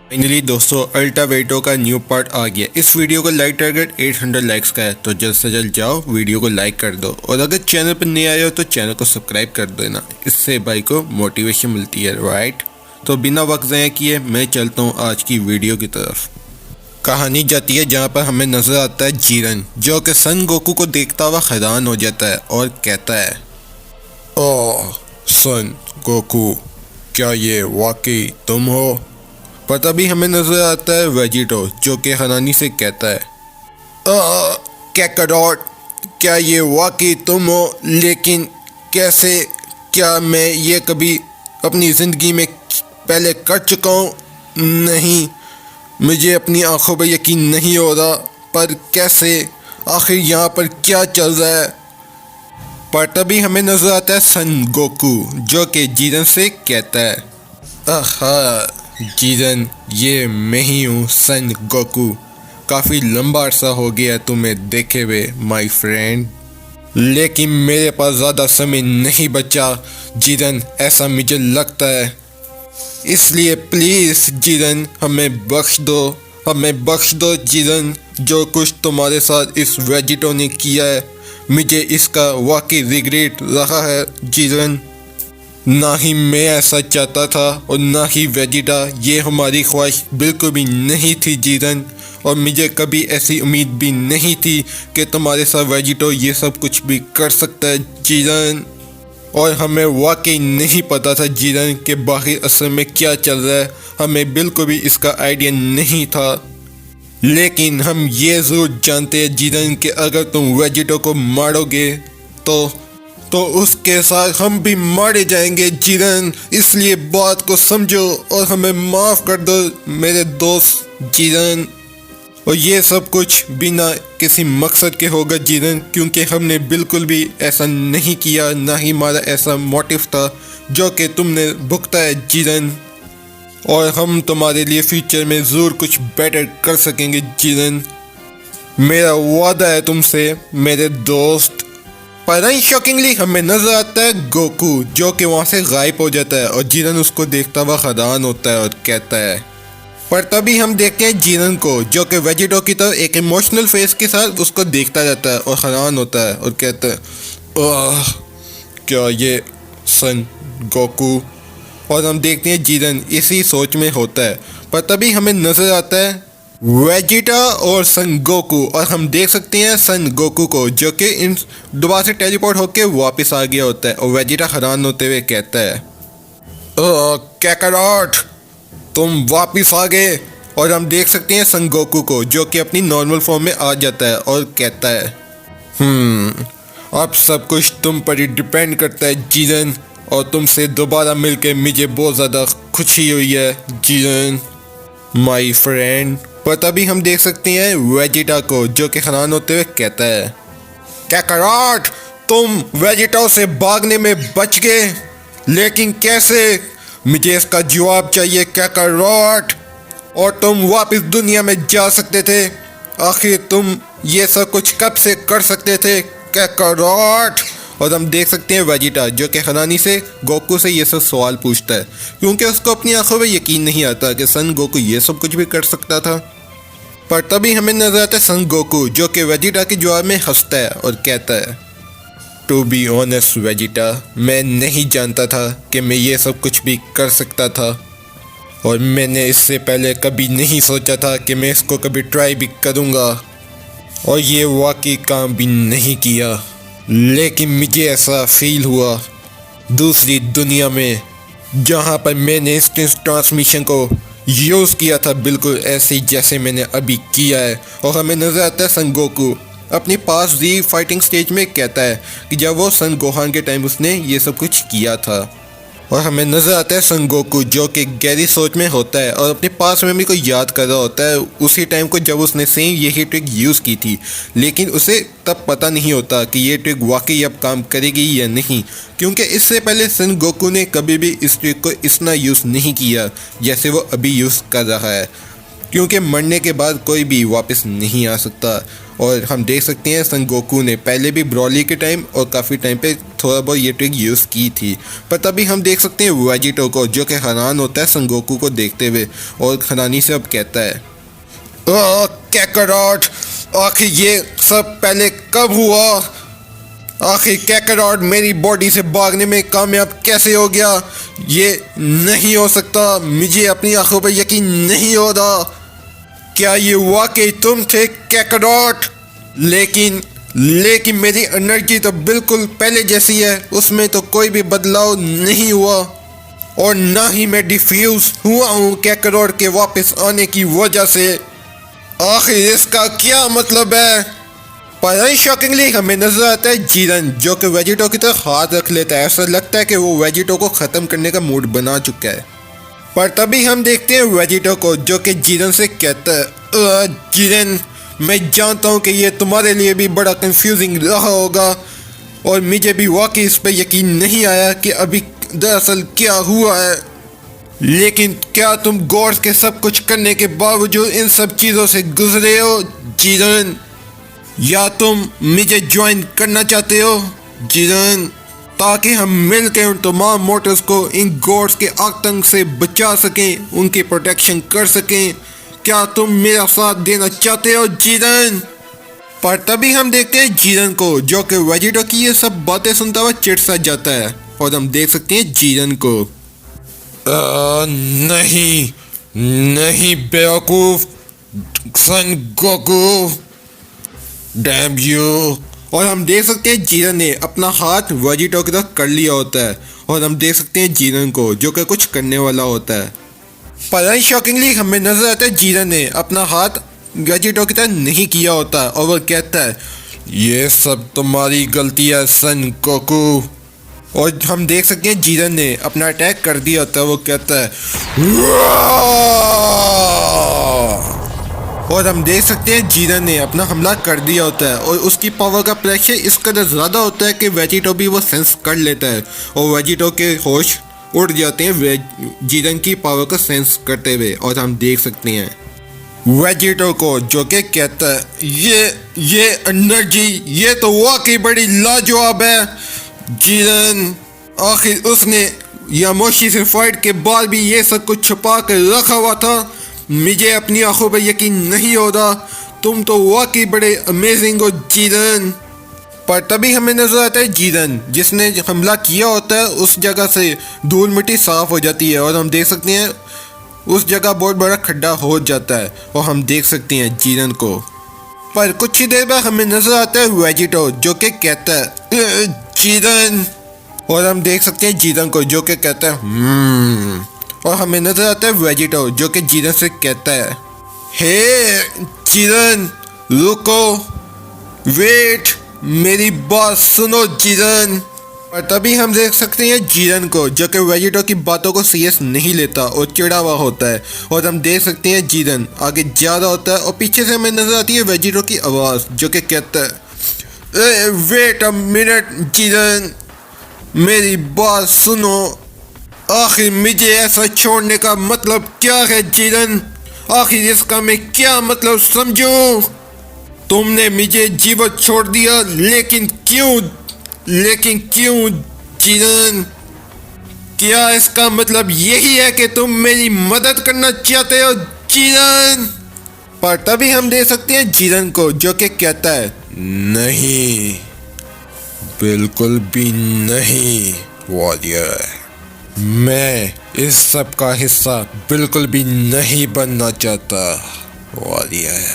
Finally दोस्तों अल्टावेटो का new part आ गया। इस वीडियो का लाइक टारगेट 800 लाइक्स का है, तो जल्द से जल्द जाओ वीडियो को लाइक कर दो और अगर चैनल पर नए आए हो तो चैनल को सब्सक्राइब कर देना। इससे भाई को मोटिवेशन मिलती है, राइट। तो बिना वक्त ज़ाया किए मैं चलता हूँ आज की वीडियो की तरफ। कहानी जाती है जहाँ पर हमें नजर आता है जीरन, जो कि सन गोकू को देखता हुआ हैरान हो जाता है और कहता है, ओह सन गोकू, क्या ये वाकई तुम हो? पर तभी हमें नजर आता है वेजिटो, जो कि हैरानी से कहता है, कैकारोट, क्या ये वाकई तुम हो? लेकिन कैसे? क्या मैं ये कभी अपनी ज़िंदगी में पहले कर चुका हूँ? नहीं, मुझे अपनी आंखों पर यकीन नहीं हो रहा। पर कैसे? आखिर यहाँ पर क्या चल रहा है? पर तभी हमें नजर आता है सन गोकू, जो कि जीरन से कहता है, आहा जीरन, ये मैं ही हूँ सन गोकू। काफ़ी लंबा अरसा हो गया तुम्हें देखे हुए माय फ्रेंड, लेकिन मेरे पास ज़्यादा समय नहीं बचा जीरन, ऐसा मुझे लगता है। इसलिए प्लीज़ जीरन, हमें बख्श दो जीरन। जो कुछ तुम्हारे साथ इस वेजिटो ने किया है, मुझे इसका वाकई रिग्रेट रहा है जीरन। ना ही मैं ऐसा चाहता था और ना ही वेजिटा, ये हमारी ख्वाहिश बिल्कुल भी नहीं थी जीरन। और मुझे कभी ऐसी उम्मीद भी नहीं थी कि तुम्हारे साथ वेजिटो ये सब कुछ भी कर सकता है जीरन। और हमें वाकई नहीं पता था जीरन कि बाहर असल में क्या चल रहा है, हमें बिल्कुल भी इसका आइडिया नहीं था। लेकिन हम ये ज़रूर जानते हैं जीरन कि अगर तुम वेजिटो को मारोगे तो उसके साथ हम भी मारे जाएंगे जीरन। इसलिए बात को समझो और हमें माफ़ कर दो मेरे दोस्त जीरन। और ये सब कुछ बिना किसी मकसद के होगा जीरन, क्योंकि हमने बिल्कुल भी ऐसा नहीं किया, ना ही हमारा ऐसा मोटिव था जो कि तुमने भुगता है जीरन। और हम तुम्हारे लिए फ्यूचर में ज़रूर कुछ बेटर कर सकेंगे जीरन, मेरा वादा है तुमसे मेरे दोस्त। पर शॉकिंगली हमें नजर आता है गोकू, जो कि वहाँ से गायब हो जाता है और जीरन उसको देखता हुआ हैरान होता है और कहता है। पर तभी हम देखते हैं जीरन को, जो कि वेजिटो की तरह एक इमोशनल फेस के साथ उसको देखता रहता है और हैरान होता है और कहता है, ओह क्या ये सन गोकू? और हम देखते हैं जीरन इसी सोच में होता है। पर तभी हमें नजर आता है वेजिटा और सन गोकू, और हम देख सकते हैं सन गोकू को, जो कि इन दोबारा से टेलीपोर्ट होके वापस आ गया होता है। और वेजिटा हैरान होते हुए कहता है, कैकारोट, तुम वापस आ गए। और हम देख सकते हैं सन गोकू को, जो कि अपनी नॉर्मल फॉर्म में आ जाता है और कहता है, अब सब कुछ तुम पर ही डिपेंड करता है जीरन, और तुमसे दोबारा मिलके मुझे बहुत ज़्यादा खुशी हुई है जीरन माय फ्रेंड। पर तभी हम देख सकते हैं वेजिटा को, जो कि हैरान होते हुए कहता है, कैकारोट, तुम वेजिटा से भागने में बच गए, लेकिन कैसे? मुझे इसका जवाब चाहिए कैकारोट। और तुम वापस दुनिया में जा सकते थे, आखिर तुम ये सब कुछ कब से कर सकते थे कैकारोट? और हम देख सकते हैं वेजिटा, जो कि हैरानी से गोकू से ये सब सवाल पूछता है, क्योंकि उसको अपनी आंखों में यकीन नहीं आता कि सन गोकू ये सब कुछ भी कर सकता था। पर तभी हमें नजर आता है सन गोकू, जो कि वेजिटा के जवाब में हंसता है और कहता है, टू बी ऑनेस्ट वेजिटा, मैं नहीं जानता था कि मैं ये सब कुछ भी कर सकता था, और मैंने इससे पहले कभी नहीं सोचा था कि मैं इसको कभी ट्राई भी करूँगा, और ये वाकई काम भी नहीं किया। लेकिन मुझे ऐसा फील हुआ दूसरी दुनिया में, जहाँ पर मैंने इंस्टेंट ट्रांसमिशन को यूज़ किया था, बिल्कुल ऐसे ही जैसे मैंने अभी किया है। और हमें नजर आता है सन गोकू अपनी पास दी फाइटिंग स्टेज में कहता है कि जब वो सन गोहान के टाइम उसने ये सब कुछ किया था। और हमें नजर आता है सन गोकू, जो कि गहरी सोच में होता है और अपने पास मेमोरी को याद कर रहा होता है उसी टाइम को जब उसने सेम यही ट्रिक यूज़ की थी। लेकिन उसे तब पता नहीं होता कि ये ट्रिक वाकई अब काम करेगी या नहीं, क्योंकि इससे पहले सन गोकू ने कभी भी इस ट्रिक को इतना यूज़ नहीं किया जैसे वो अभी यूज़ कर रहा है, क्योंकि मरने के बाद कोई भी वापस नहीं आ सकता। और हम देख सकते हैं सन गोकू ने पहले भी ब्रॉली के टाइम और काफ़ी टाइम पे थोड़ा बहुत ये ट्रिक यूज़ की थी, पर तभी हम देख सकते हैं वेजिटो को जो कि हैरान होता है सन गोकू को देखते हुए और हैरानी से अब कहता है कैकरॉट, आखिर ये सब पहले कब हुआ? आखिर कैकरॉट मेरी बॉडी से भागने में कामयाब कैसे हो गया? ये नहीं हो सकता, मुझे अपनी आंखों पर यकीन नहीं हो रहा। क्या ये वाकई तुम थे कैकरॉट? लेकिन मेरी एनर्जी तो बिल्कुल पहले जैसी है, उसमें तो कोई भी बदलाव नहीं हुआ और ना ही मैं डिफ्यूज हुआ हूँ कैकरॉट के वापस आने की वजह से। आखिर इसका क्या मतलब है? पर शॉकिंगली हमें नजर आता है जीरन जो कि वेजिटो की तरफ हाथ रख लेता है। ऐसा लगता है कि वो वेजिटो को ख़त्म करने का मूड बना चुका है, पर तभी हम देखते हैं वेजिटो को जो कि जीरन से कहता है जीरन, मैं जानता हूँ कि ये तुम्हारे लिए भी बड़ा कंफ्यूजिंग रहा होगा और मुझे भी वाकई इस पर यकीन नहीं आया कि अभी दरअसल क्या हुआ है, लेकिन क्या तुम गॉड्स के सब कुछ करने के बावजूद इन सब चीज़ों से गुजरे हो जीरन? या तुम मुझे ज्वाइन करना चाहते हो जीरन, ताकि हम मिलकर उन तमाम मोटर्स को इन गॉड्स के आतंक से बचा सकें, उनकी प्रोटेक्शन कर सकें? क्या तुम मेरा साथ देना चाहते हो जीरन? पर तभी हम देखते हैं जीरन को जो कि वेजिटो की ये सब बातें सुनता हुआ चिढ़ सा जाता है और हम देख सकते हैं जीरन को नहीं बेवकूफ सन गोकू, डैम यू। और हम देख सकते हैं जीरन ने अपना हाथ वेजिटो की तरफ कर लिया होता है और हम देख सकते हैं जीरन को जो कि कुछ करने वाला होता है, पर शॉकिंगली हमें नजर आता है जीरन ने अपना हाथ वेजिटो की तरफ नहीं किया होता और वो कहता है ये सब तुम्हारी गलती है सन गोकू। और हम देख सकते हैं जीरन ने अपना अटैक कर दिया होता है, वो कहता है और हम देख सकते हैं जीरन ने अपना हमला कर दिया होता है और उसकी पावर का प्रेशर इस कदर ज़्यादा होता है कि वेजिटो भी वो सेंस कर लेता है और वेजिटो के होश उड़ जाते हैं जीरन की पावर को सेंस करते हुए। और हम देख सकते हैं वेजिटो को जो कि कहता है ये एनर्जी ये तो वाकई बड़ी लाजवाब है जीरन, आखिर उसने यामोशी से फाइट के बाद भी ये सब कुछ छुपा कर रखा हुआ था, मुझे अपनी आंखों पर यकीन नहीं हो रहा, तुम तो वाकई बड़े अमेजिंग हो जीरन। पर तभी हमें नजर आता है जीरन जिसने हमला किया होता है उस जगह से धूल मिट्टी साफ हो जाती है और हम देख सकते हैं उस जगह बहुत बड़ा खड्डा हो जाता है और हम देख सकते हैं जीरन को। पर कुछ ही देर बाद हमें नजर आता है वेजिटो जो कि कहता है जीरन, और हम देख सकते हैं जीरन को जो कि कहता है और हमें नजर आता है वेजिटो जो कि जीरन से कहता है हे जीरन रुको, वेट, मेरी बात सुनो जीरन। और तभी हम देख सकते हैं जीरन को जो कि वेजिटो की बातों को सीरियस नहीं लेता और चिड़ा हुआ होता है और हम देख सकते हैं जीरन आगे जा रहा होता है और पीछे से हमें नजर आती है वेजिटो की आवाज़ जो कि कहता है वेट अ मिनट जीरन, मेरी बात सुनो, आखिर मुझे ऐसा छोड़ने का मतलब क्या है जीरन? आखिर इसका मैं क्या मतलब समझूं? तुमने मुझे जीवित छोड़ दिया, लेकिन क्यों जीरन? क्या इसका मतलब यही है कि तुम मेरी मदद करना चाहते हो जीरन? पर तभी हम देख सकते हैं जीरन को जो कि कहता है नहीं, बिल्कुल भी नहीं वॉरियर, मैं इस सब का हिस्सा बिल्कुल भी नहीं बनना चाहता वॉरियर,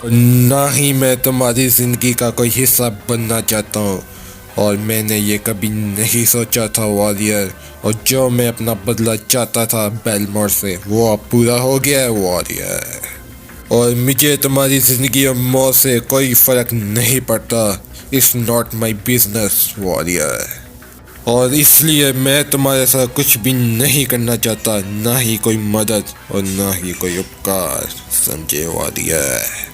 ना ही मैं तुम्हारी ज़िंदगी का कोई हिस्सा बनना चाहता हूँ और मैंने ये कभी नहीं सोचा था वॉरियर, और जो मैं अपना बदला चाहता था बेलमोर से वो अब पूरा हो गया है वॉरियर, और मुझे तुम्हारी ज़िंदगी और मौत से कोई फ़र्क नहीं पड़ता, it's not my business warrior, और इसलिए मैं तुम्हारे साथ कुछ भी नहीं करना चाहता, ना ही कोई मदद और ना ही कोई उपकार, समझे वॉरियर।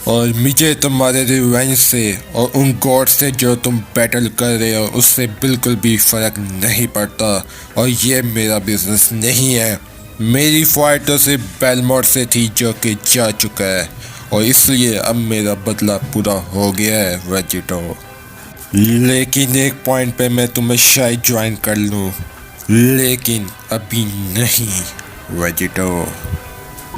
और मुझे तुम्हारे रिवेंज से और उन गॉड से जो तुम बैटल कर रहे हो उससे बिल्कुल भी फ़र्क नहीं पड़ता, और ये मेरा बिजनेस नहीं है। मेरी फाइट तो सिर्फ बेलमोर से थी जो कि जा चुका है, और इसलिए अब मेरा बदला पूरा हो गया है वेजिटो। लेकिन एक पॉइंट पे मैं तुम्हें शायद ज्वाइन कर लूँ, लेकिन अभी नहीं वेजिटो।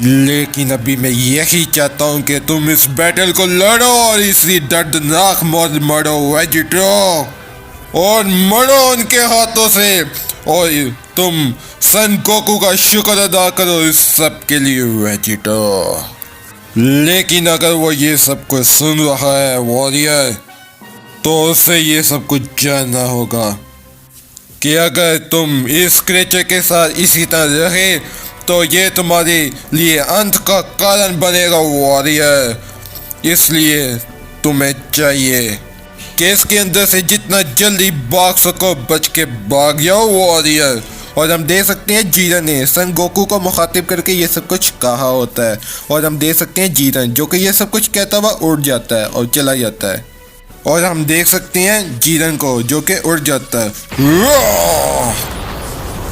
लेकिन अभी मैं यही चाहता हूँ कि तुम इस बैटल को लड़ो और इसी दर्दनाक मौत मरो वेजिटो, और मरो उनके हाथों से। और तुम सन गोकू का शुक्र अदा करो इस सब के लिए वेजिटो। लेकिन अगर वो ये सब कुछ सुन रहा है वॉरियर, तो उसे ये सब कुछ जानना होगा कि अगर तुम इस क्रेचर के साथ इसी तरह रहे तो ये तुम्हारे लिए अंत का कारण बनेगा वॉरियर। इसलिए तुम्हें चाहिए कि इसके अंदर से जितना जल्दी भाग सको बच के भाग जाओ वॉरियर। और हम देख सकते हैं जीरन ने सन गोकू को मुखातिब करके ये सब कुछ कहा होता है, और हम देख सकते हैं जीरन जो कि ये सब कुछ कहता हुआ उड़ जाता है और चला जाता है, और हम देख सकते हैं जीरन को जो कि उड़ जाता है,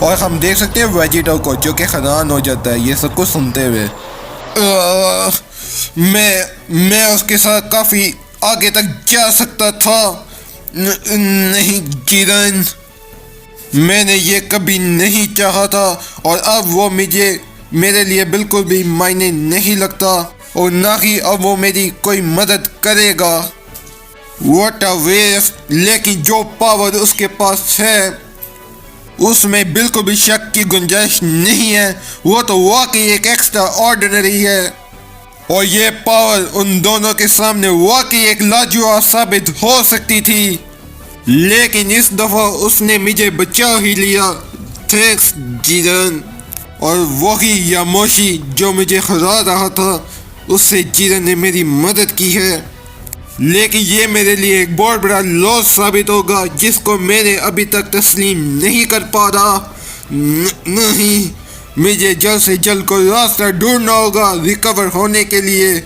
और हम देख सकते हैं वेजिटो को जो कि हैरान हो जाता है ये सब कुछ सुनते हुए। मैं उसके साथ काफ़ी आगे तक जा सकता था। नहीं जीरन, मैंने ये कभी नहीं चाहा था, और अब वो मेरे लिए बिल्कुल भी मायने नहीं लगता, और ना ही अब वो मेरी कोई मदद करेगा। What a waste. लेकिन जो पावर उसके पास है उसमें बिल्कुल भी शक की गुंजाइश नहीं है, वो तो वाकई एक एक्स्ट्रा ऑर्डिनरी है, और ये पावर उन दोनों के सामने वाकई एक लाजवाब साबित हो सकती थी। लेकिन इस दफ़ा उसने मुझे बचा ही लिया। थैंक्स जीरन। और वही यामोशी जो मुझे हरा रहा था, उससे जीरन ने मेरी मदद की है। लेकिन ये मेरे लिए एक बहुत बड़ा लॉस साबित होगा जिसको मैंने अभी तक तस्लीम नहीं कर पा रहा। नहीं, मुझे जल्द से जल्द कोई रास्ता ढूंढना होगा रिकवर होने के लिए।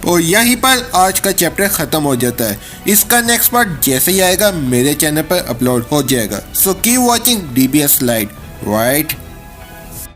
और यहीं पर आज का चैप्टर ख़त्म हो जाता है। इसका नेक्स्ट पार्ट जैसे ही आएगा मेरे चैनल पर अपलोड हो जाएगा। So keep watching DBS Slide, right.